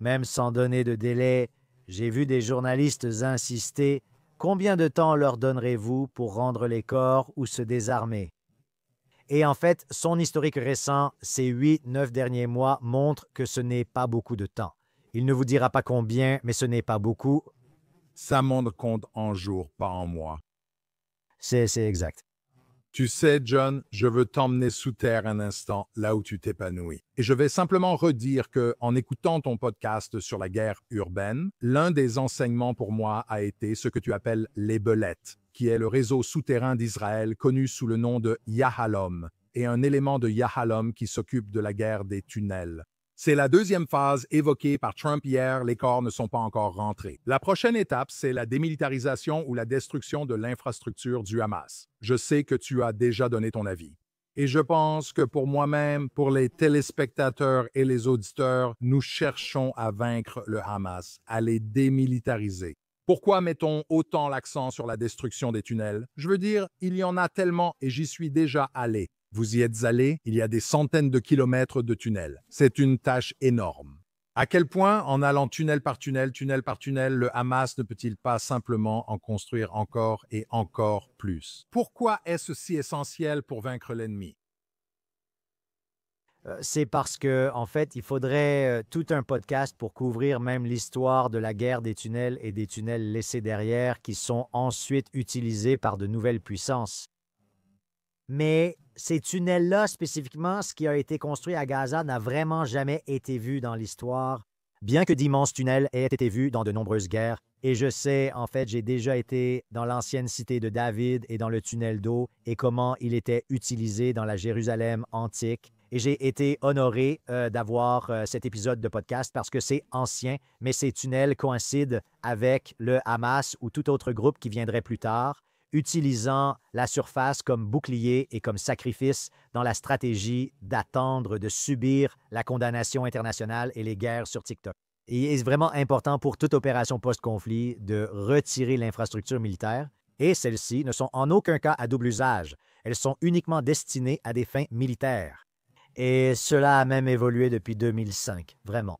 Même sans donner de délai, j'ai vu des journalistes insister. Combien de temps leur donnerez-vous pour rendre les corps ou se désarmer? Et en fait, son historique récent, ces 8-9 derniers mois, montre que ce n'est pas beaucoup de temps. Il ne vous dira pas combien, mais ce n'est pas beaucoup. Ça monte compte en jours, pas en mois. C'est exact. Tu sais, John, je veux t'emmener sous terre un instant, là où tu t'épanouis. Et je vais simplement redire que, en écoutant ton podcast sur la guerre urbaine, l'un des enseignements pour moi a été ce que tu appelles les belettes, qui est le réseau souterrain d'Israël connu sous le nom de Yahalom, et un élément de Yahalom qui s'occupe de la guerre des tunnels. C'est la deuxième phase évoquée par Trump hier, les corps ne sont pas encore rentrés. La prochaine étape, c'est la démilitarisation ou la destruction de l'infrastructure du Hamas. Je sais que tu as déjà donné ton avis. Et je pense que pour moi-même, pour les téléspectateurs et les auditeurs, nous cherchons à vaincre le Hamas, à les démilitariser. Pourquoi mettons autant l'accent sur la destruction des tunnels? Je veux dire, il y en a tellement et j'y suis déjà allé. Vous y êtes allé? Il y a des centaines de kilomètres de tunnels. C'est une tâche énorme. À quel point, en allant tunnel par tunnel, le Hamas ne peut-il pas simplement en construire encore et encore plus? Pourquoi est-ce si essentiel pour vaincre l'ennemi? C'est parce que, en fait, il faudrait tout un podcast pour couvrir même l'histoire de la guerre des tunnels et des tunnels laissés derrière qui sont ensuite utilisés par de nouvelles puissances. Mais ces tunnels-là, spécifiquement, ce qui a été construit à Gaza n'a vraiment jamais été vu dans l'histoire, bien que d'immenses tunnels aient été vus dans de nombreuses guerres. Et je sais, en fait, j'ai déjà été dans l'ancienne cité de David et dans le tunnel d'eau et comment il était utilisé dans la Jérusalem antique. Et j'ai été honoré d'avoir cet épisode de podcast parce que c'est ancien, mais ces tunnels coïncident avec le Hamas ou tout autre groupe qui viendrait plus tard, utilisant la surface comme bouclier et comme sacrifice dans la stratégie d'attendre de subir la condamnation internationale et les guerres sur TikTok. Et il est vraiment important pour toute opération post-conflit de retirer l'infrastructure militaire, et celles-ci ne sont en aucun cas à double usage. Elles sont uniquement destinées à des fins militaires. Et cela a même évolué depuis 2005, vraiment.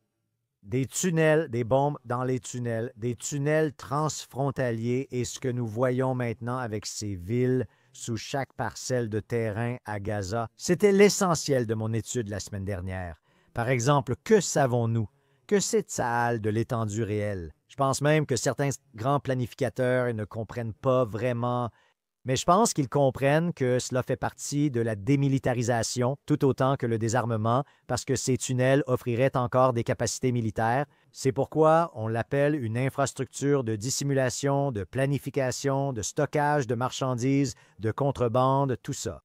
Des tunnels, des bombes dans les tunnels, des tunnels transfrontaliers et ce que nous voyons maintenant avec ces villes sous chaque parcelle de terrain à Gaza, c'était l'essentiel de mon étude la semaine dernière. Par exemple, que savons-nous? Que sait Tsahal de l'étendue réelle? Je pense même que certains grands planificateurs ne comprennent pas vraiment, mais je pense qu'ils comprennent que cela fait partie de la démilitarisation tout autant que le désarmement, parce que ces tunnels offriraient encore des capacités militaires. C'est pourquoi on l'appelle une infrastructure de dissimulation, de planification, de stockage de marchandises, de contrebande, tout ça.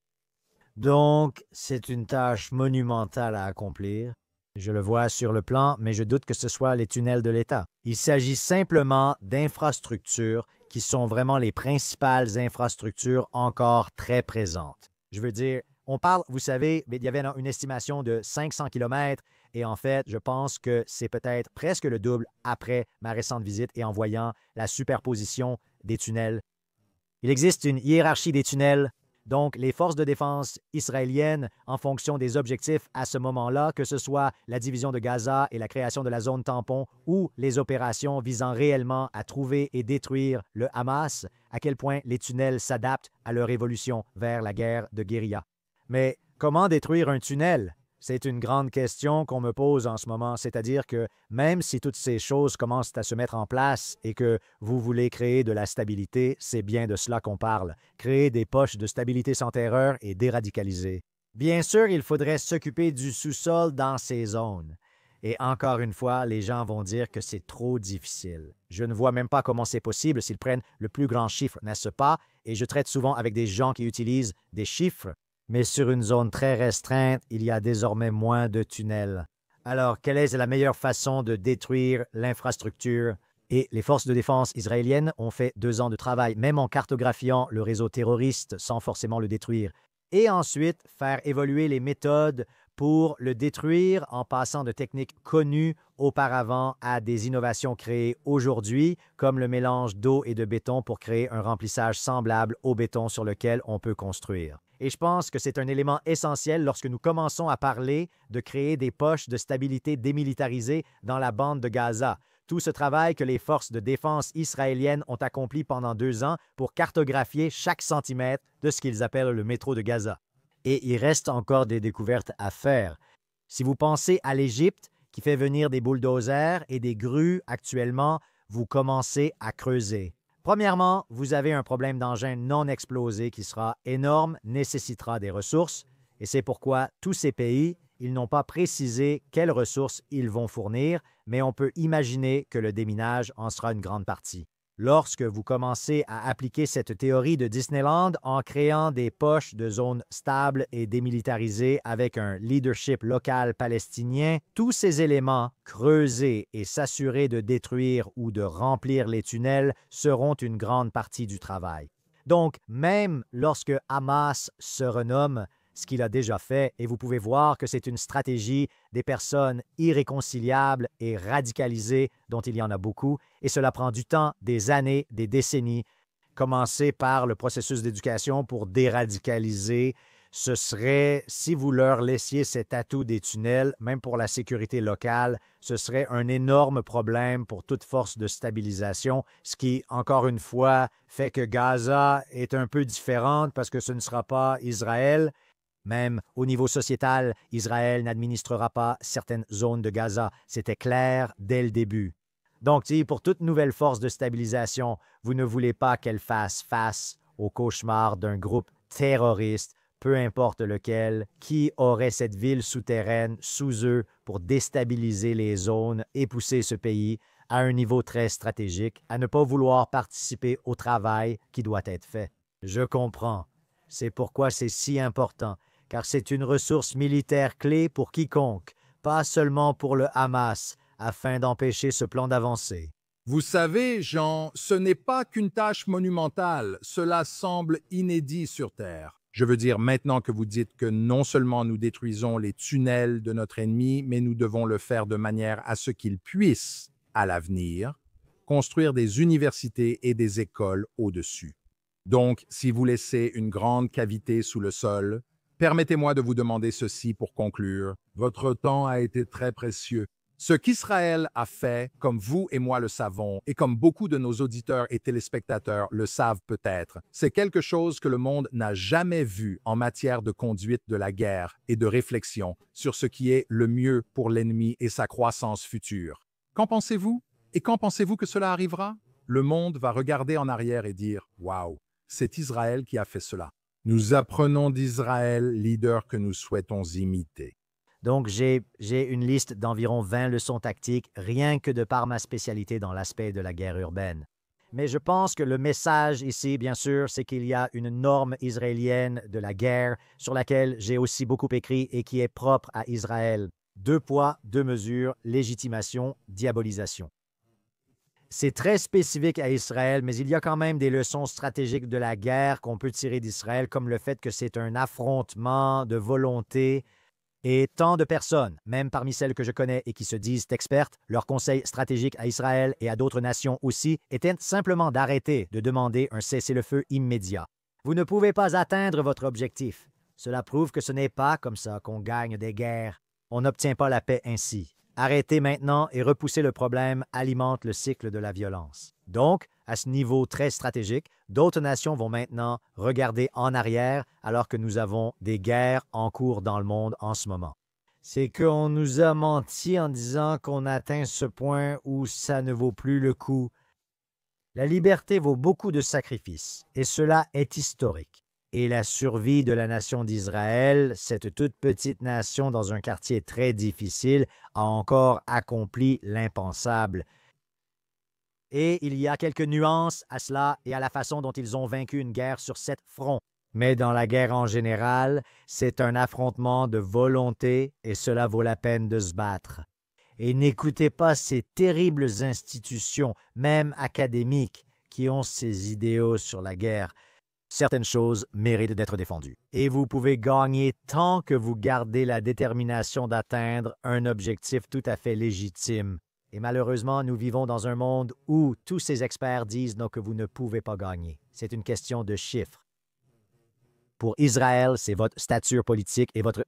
Donc, c'est une tâche monumentale à accomplir. Je le vois sur le plan, mais je doute que ce soit les tunnels de l'État. Il s'agit simplement d'infrastructures qui sont vraiment les principales infrastructures encore très présentes. Je veux dire, on parle, vous savez, il y avait une estimation de 500 kilomètres et en fait, je pense que c'est peut-être presque le double après ma récente visite et en voyant la superposition des tunnels. Il existe une hiérarchie des tunnels. Donc, les forces de défense israéliennes, en fonction des objectifs à ce moment-là, que ce soit la division de Gaza et la création de la zone tampon ou les opérations visant réellement à trouver et détruire le Hamas, à quel point les tunnels s'adaptent à leur évolution vers la guerre de guérilla. Mais comment détruire un tunnel? C'est une grande question qu'on me pose en ce moment, c'est-à-dire que même si toutes ces choses commencent à se mettre en place et que vous voulez créer de la stabilité, c'est bien de cela qu'on parle, créer des poches de stabilité sans terreur et déradicaliser. Bien sûr, il faudrait s'occuper du sous-sol dans ces zones. Et encore une fois, les gens vont dire que c'est trop difficile. Je ne vois même pas comment c'est possible s'ils prennent le plus grand chiffre, n'est-ce pas? Et je traite souvent avec des gens qui utilisent des chiffres. Mais sur une zone très restreinte, il y a désormais moins de tunnels. Alors, quelle est la meilleure façon de détruire l'infrastructure? Et les forces de défense israéliennes ont fait 2 ans de travail, même en cartographiant le réseau terroriste sans forcément le détruire. Et ensuite, faire évoluer les méthodes pour le détruire en passant de techniques connues auparavant à des innovations créées aujourd'hui, comme le mélange d'eau et de béton pour créer un remplissage semblable au béton sur lequel on peut construire. Et je pense que c'est un élément essentiel lorsque nous commençons à parler de créer des poches de stabilité démilitarisées dans la bande de Gaza. Tout ce travail que les forces de défense israéliennes ont accompli pendant 2 ans pour cartographier chaque centimètre de ce qu'ils appellent le métro de Gaza. Et il reste encore des découvertes à faire. Si vous pensez à l'Égypte, qui fait venir des bulldozers et des grues actuellement, vous commencez à creuser. Premièrement, vous avez un problème d'engin non explosé qui sera énorme, nécessitera des ressources, et c'est pourquoi tous ces pays, ils n'ont pas précisé quelles ressources ils vont fournir, mais on peut imaginer que le déminage en sera une grande partie. Lorsque vous commencez à appliquer cette théorie de Disneyland en créant des poches de zones stables et démilitarisées avec un leadership local palestinien, tous ces éléments, creuser et s'assurer de détruire ou de remplir les tunnels, seront une grande partie du travail. Donc, même lorsque Hamas se renomme, ce qu'il a déjà fait et vous pouvez voir que c'est une stratégie des personnes irréconciliables et radicalisées dont il y en a beaucoup et cela prend du temps, des années, des décennies. Commencer par le processus d'éducation pour déradicaliser, ce serait, si vous leur laissiez cet atout des tunnels, même pour la sécurité locale, ce serait un énorme problème pour toute force de stabilisation, ce qui, encore une fois, fait que Gaza est un peu différente parce que ce ne sera pas Israël. Même au niveau sociétal, Israël n'administrera pas certaines zones de Gaza. C'était clair dès le début. Donc, pour toute nouvelle force de stabilisation, vous ne voulez pas qu'elle fasse face au cauchemar d'un groupe terroriste, peu importe lequel, qui aurait cette ville souterraine sous eux pour déstabiliser les zones et pousser ce pays à un niveau très stratégique, à ne pas vouloir participer au travail qui doit être fait. Je comprends. C'est pourquoi c'est si important, car c'est une ressource militaire clé pour quiconque, pas seulement pour le Hamas, afin d'empêcher ce plan d'avancer. Vous savez, Jean, ce n'est pas qu'une tâche monumentale, cela semble inédit sur Terre. Je veux dire, maintenant que vous dites que non seulement nous détruisons les tunnels de notre ennemi, mais nous devons le faire de manière à ce qu'il puisse, à l'avenir, construire des universités et des écoles au-dessus. Donc, si vous laissez une grande cavité sous le sol, permettez-moi de vous demander ceci pour conclure. Votre temps a été très précieux. Ce qu'Israël a fait, comme vous et moi le savons, et comme beaucoup de nos auditeurs et téléspectateurs le savent peut-être, c'est quelque chose que le monde n'a jamais vu en matière de conduite de la guerre et de réflexion sur ce qui est le mieux pour l'ennemi et sa croissance future. Qu'en pensez-vous? Et quand pensez-vous que cela arrivera? Le monde va regarder en arrière et dire « Waouh, c'est Israël qui a fait cela ». Nous apprenons d'Israël, leader que nous souhaitons imiter. Donc, j'ai une liste d'environ 20 leçons tactiques, rien que de par ma spécialité dans l'aspect de la guerre urbaine. Mais je pense que le message ici, bien sûr, c'est qu'il y a une norme israélienne de la guerre sur laquelle j'ai aussi beaucoup écrit et qui est propre à Israël. 2 poids, 2 mesures, légitimation, diabolisation. C'est très spécifique à Israël, mais il y a quand même des leçons stratégiques de la guerre qu'on peut tirer d'Israël, comme le fait que c'est un affrontement de volonté. Et tant de personnes, même parmi celles que je connais et qui se disent expertes, leur conseil stratégique à Israël et à d'autres nations aussi était simplement d'arrêter de demander un cessez-le-feu immédiat. Vous ne pouvez pas atteindre votre objectif. Cela prouve que ce n'est pas comme ça qu'on gagne des guerres. On n'obtient pas la paix ainsi. Arrêter maintenant et repousser le problème alimente le cycle de la violence. Donc, à ce niveau très stratégique, d'autres nations vont maintenant regarder en arrière alors que nous avons des guerres en cours dans le monde en ce moment. C'est qu'on nous a menti en disant qu'on atteint ce point où ça ne vaut plus le coup. La liberté vaut beaucoup de sacrifices, et cela est historique. Et la survie de la nation d'Israël, cette toute petite nation dans un quartier très difficile, a encore accompli l'impensable. Et il y a quelques nuances à cela et à la façon dont ils ont vaincu une guerre sur 7 fronts. Mais dans la guerre en général, c'est un affrontement de volonté et cela vaut la peine de se battre. Et n'écoutez pas ces terribles institutions, même académiques, qui ont ces idéaux sur la guerre. Certaines choses méritent d'être défendues. Et vous pouvez gagner tant que vous gardez la détermination d'atteindre un objectif tout à fait légitime. Et malheureusement, nous vivons dans un monde où tous ces experts disent non, que vous ne pouvez pas gagner. C'est une question de chiffres. Pour Israël, c'est votre stature politique et votre...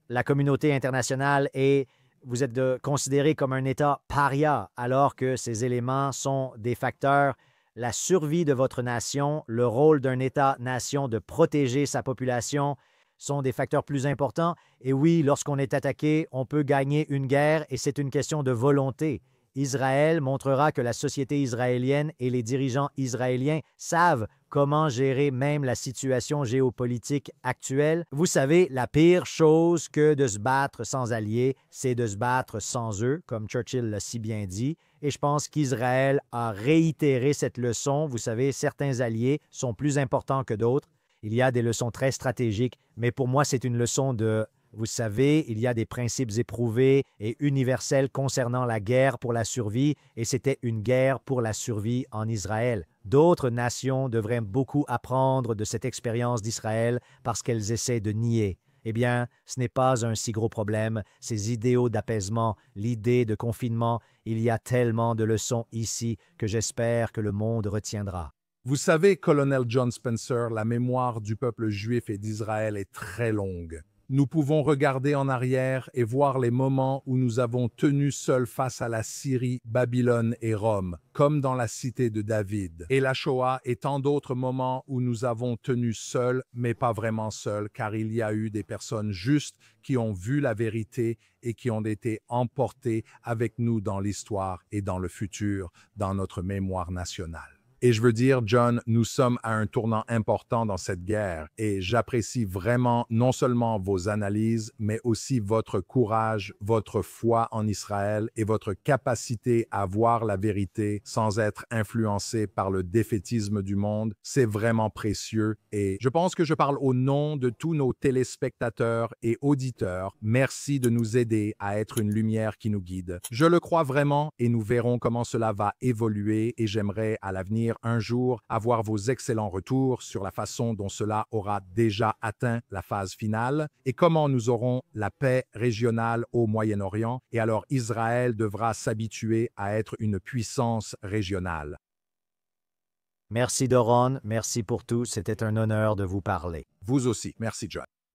La communauté internationale est... Vous êtes considéré comme un État paria, alors que ces éléments sont des facteurs. La survie de votre nation, le rôle d'un État-nation de protéger sa population sont des facteurs plus importants. Et oui, lorsqu'on est attaqué, on peut gagner une guerre et c'est une question de volonté. Israël montrera que la société israélienne et les dirigeants israéliens savent comment gérer même la situation géopolitique actuelle. Vous savez, la pire chose que de se battre sans alliés, c'est de se battre sans eux, comme Churchill l'a si bien dit. Et je pense qu'Israël a réitéré cette leçon. Vous savez, certains alliés sont plus importants que d'autres. Il y a des leçons très stratégiques, mais pour moi, c'est une leçon de... Vous savez, il y a des principes éprouvés et universels concernant la guerre pour la survie, et c'était une guerre pour la survie en Israël. D'autres nations devraient beaucoup apprendre de cette expérience d'Israël parce qu'elles essaient de nier. Eh bien, ce n'est pas un si gros problème. Ces idéaux d'apaisement, l'idée de confinement, il y a tellement de leçons ici que j'espère que le monde retiendra. Vous savez, colonel John Spencer, la mémoire du peuple juif et d'Israël est très longue. Nous pouvons regarder en arrière et voir les moments où nous avons tenu seuls face à la Syrie, Babylone et Rome, comme dans la cité de David, et la Shoah et tant d'autres moments où nous avons tenu seuls, mais pas vraiment seuls, car il y a eu des personnes justes qui ont vu la vérité et qui ont été emportées avec nous dans l'histoire et dans le futur, dans notre mémoire nationale. Et je veux dire, John, nous sommes à un tournant important dans cette guerre et j'apprécie vraiment non seulement vos analyses, mais aussi votre courage, votre foi en Israël et votre capacité à voir la vérité sans être influencé par le défaitisme du monde. C'est vraiment précieux et je pense que je parle au nom de tous nos téléspectateurs et auditeurs. Merci de nous aider à être une lumière qui nous guide. Je le crois vraiment et nous verrons comment cela va évoluer et j'aimerais à l'avenir un jour avoir vos excellents retours sur la façon dont cela aura déjà atteint la phase finale et comment nous aurons la paix régionale au Moyen-Orient et alors Israël devra s'habituer à être une puissance régionale. Merci Doron, merci pour tout, c'était un honneur de vous parler. Vous aussi. Merci, John.